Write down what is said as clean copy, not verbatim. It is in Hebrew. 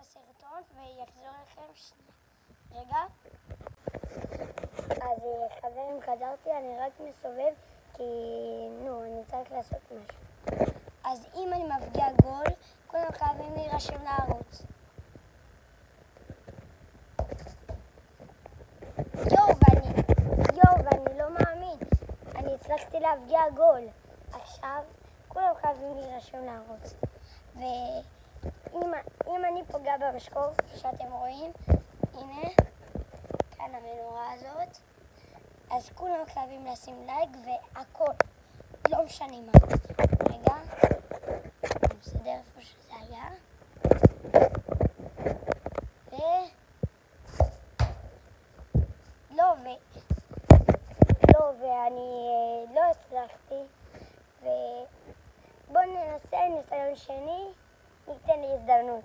הסרטון ויחזור לכם שנייה. רגע. אז חברים, חזרתי, אני רק מסובב כי אני צריך לעשות משהו. אז אם אני מבקיע גול, כולם חייבים להירשם לערוץ. ואני לא מאמין. אני הצלחתי להבקיע גול. עכשיו כולם חייבים להירשם לערוץ. ואם אני פוגע במשקוף, שאתם רואים, הנה, כאן המנורה הזאת, אז כולם חייבים לשים לייק והכל, לא משנה מה. רגע, אני מסדר איפה שזה היה. ואני לא הצלחתי, ובואו ננסה ניסיון שני, ניתן לי הזדמנות.